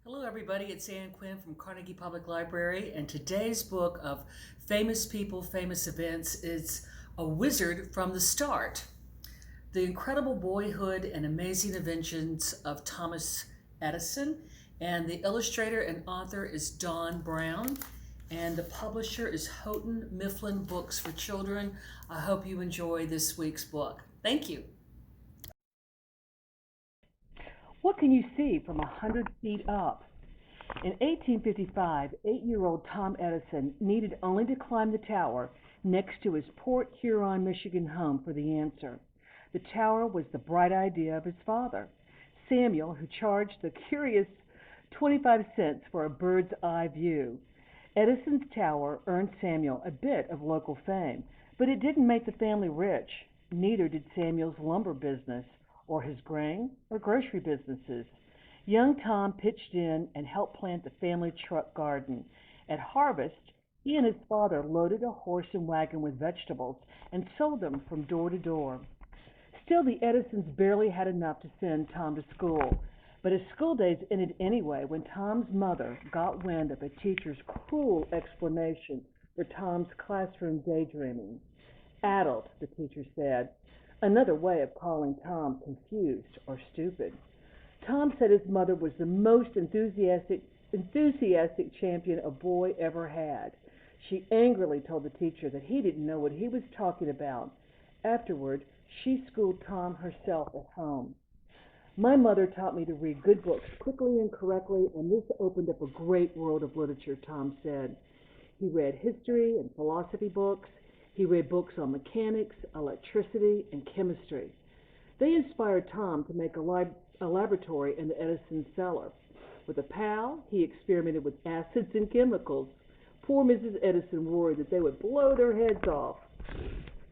Hello, everybody. It's Ann Quinn from Carnegie Public Library, and today's book of famous people, famous events is A Wizard from the Start. The Incredible Boyhood and Amazing Inventions of Thomas Edison, and the illustrator and author is Don Brown, and the publisher is Houghton Mifflin Books for Children. I hope you enjoy this week's book. Thank you. What can you see from 100 feet up? In 1855, 8-year-old Tom Edison needed only to climb the tower next to his Port Huron, Michigan home for the answer. The tower was the bright idea of his father, Samuel, who charged the curious 25 cents for a bird's eye view. Edison's tower earned Samuel a bit of local fame, but it didn't make the family rich. Neither did Samuel's lumber business, or his grain or grocery businesses. Young Tom pitched in and helped plant the family truck garden. At harvest, he and his father loaded a horse and wagon with vegetables and sold them from door to door. Still, the Edisons barely had enough to send Tom to school. But his school days ended anyway when Tom's mother got wind of a teacher's cruel explanation for Tom's classroom daydreaming. Addled, the teacher said, another way of calling Tom confused or stupid. Tom said his mother was the most enthusiastic champion a boy ever had. She angrily told the teacher that he didn't know what he was talking about. Afterward, she schooled Tom herself at home. My mother taught me to read good books quickly and correctly, and this opened up a great world of literature, Tom said. He read history and philosophy books. He read books on mechanics, electricity, and chemistry. They inspired Tom to make a laboratory in the Edison cellar. With a pal, he experimented with acids and chemicals. Poor Mrs. Edison worried that they would blow their heads off.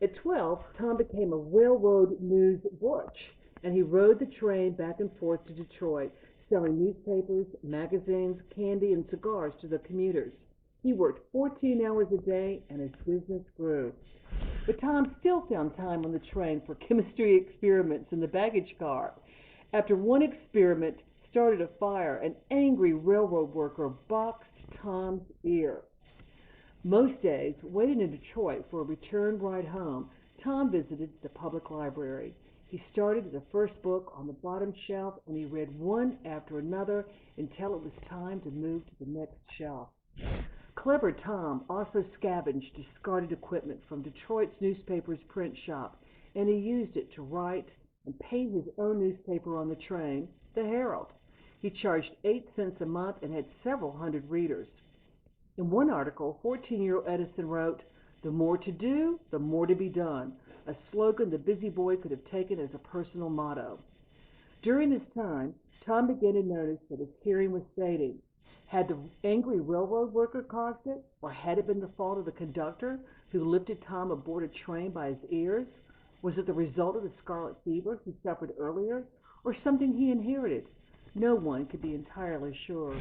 At 12, Tom became a railroad news butch, and he rode the train back and forth to Detroit, selling newspapers, magazines, candy, and cigars to the commuters. He worked 14 hours a day, and his business grew. But Tom still found time on the train for chemistry experiments in the baggage car. After one experiment started a fire, an angry railroad worker boxed Tom's ear. Most days, waiting in Detroit for a return ride home, Tom visited the public library. He started with the first book on the bottom shelf, and he read one after another until it was time to move to the next shelf. Clever Tom also scavenged discarded equipment from Detroit's newspaper's print shop, and he used it to write and paint his own newspaper on the train, the Herald. He charged 8 cents a month and had several hundred readers. In one article, 14-year-old Edison wrote, "The more to do, the more to be done," a slogan the busy boy could have taken as a personal motto. During this time, Tom began to notice that his hearing was fading. Had the angry railroad worker caused it, or had it been the fault of the conductor who lifted Tom aboard a train by his ears? Was it the result of the scarlet fever he suffered earlier, or something he inherited? No one could be entirely sure.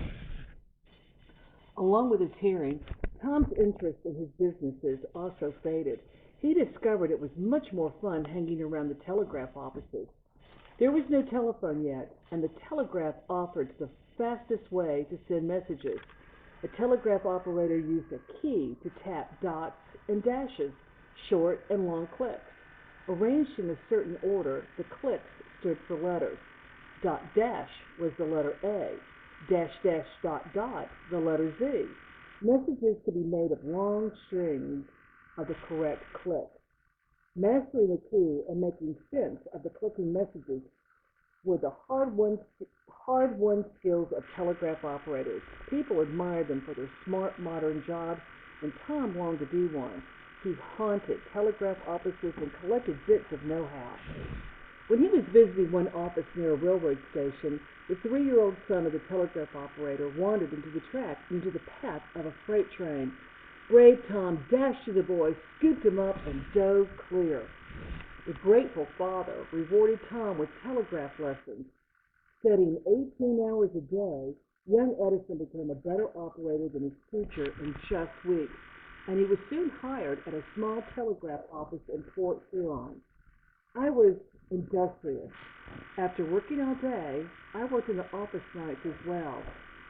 Along with his hearing, Tom's interest in his businesses also faded. He discovered it was much more fun hanging around the telegraph offices. There was no telephone yet, and the telegraph offered the fastest way to send messages. A telegraph operator used a key to tap dots and dashes, short and long clicks. Arranged in a certain order, the clicks stood for letters. Dot dash was the letter A. Dash dash dot dot the letter Z. Messages could be made of long strings of the correct click. Mastering the key and making sense of the clicking messages were the hard-won skills of telegraph operators. People admired them for their smart, modern jobs, and Tom longed to be one. He haunted telegraph offices and collected bits of know-how. When he was visiting one office near a railroad station, the 3-year-old son of the telegraph operator wandered into the path of a freight train. Brave Tom dashed to the boy, scooped him up, and dove clear. The grateful father rewarded Tom with telegraph lessons. Studying 18 hours a day, young Edison became a better operator than his teacher in just weeks, and he was soon hired at a small telegraph office in Port Huron. I was industrious. After working all day, I worked in the office nights as well.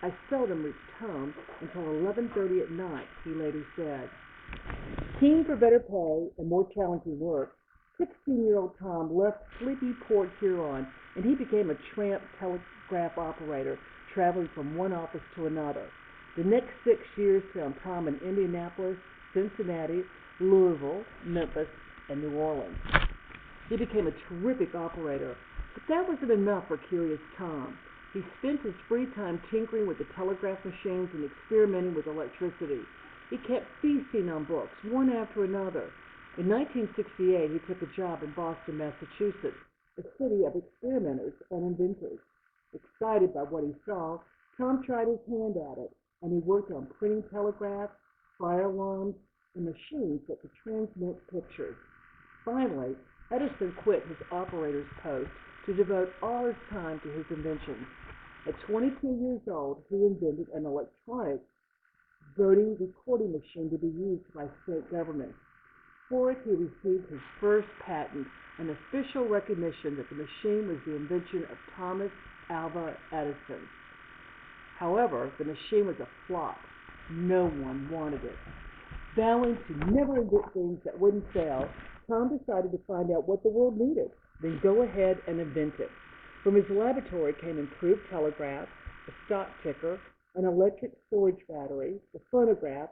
I seldom reached home until 11:30 at night, he later said. Keen for better pay and more challenging work, 16-year-old Tom left sleepy Port Huron and he became a tramp telegraph operator, traveling from one office to another. The next 6 years found Tom in Indianapolis, Cincinnati, Louisville, Memphis, and New Orleans. He became a terrific operator, but that wasn't enough for curious Tom. He spent his free time tinkering with the telegraph machines and experimenting with electricity. He kept feasting on books, one after another. In 1968, he took a job in Boston, Massachusetts, a city of experimenters and inventors. Excited by what he saw, Tom tried his hand at it, and he worked on printing telegraphs, fire alarms, and machines that could transmit pictures. Finally, Edison quit his operator's post to devote all his time to his inventions. At 22 years old, he invented an electronic voting recording machine to be used by state governments. For it, he received his first patent, an official recognition that the machine was the invention of Thomas Alva Edison. However, the machine was a flop. No one wanted it. Vowing to never invent things that wouldn't fail, Tom decided to find out what the world needed, then go ahead and invent it. From his laboratory came improved telegraphs, a stock ticker, an electric storage battery, the phonograph,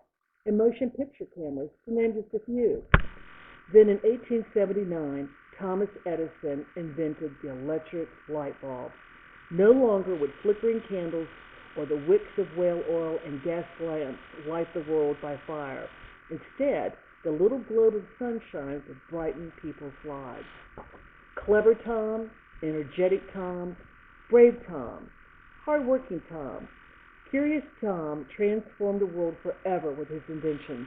and motion picture cameras, to name just a few. Then in 1879, Thomas Edison invented the electric light bulb. No longer would flickering candles or the wicks of whale oil and gas lamps light the world by fire. Instead, the little globe of sunshine would brighten people's lives. Clever Tom, energetic Tom, brave Tom, hard-working Tom, curious Tom transformed the world forever with his inventions.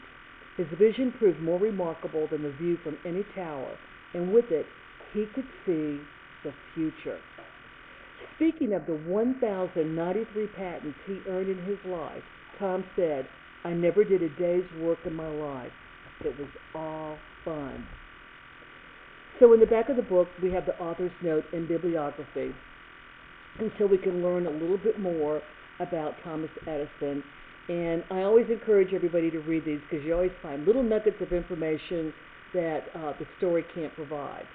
His vision proved more remarkable than the view from any tower, and with it, he could see the future. Speaking of the 1,093 patents he earned in his life, Tom said, "I never did a day's work in my life. It was all fun." So in the back of the book, we have the author's note and bibliography, and so we can learn a little bit more about Thomas Edison. And I always encourage everybody to read these because you always find little nuggets of information that the story can't provide.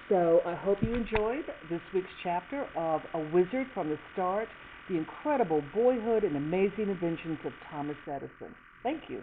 So I hope you enjoyed this week's chapter of A Wizard from the Start, the incredible boyhood and amazing inventions of Thomas Edison. Thank you.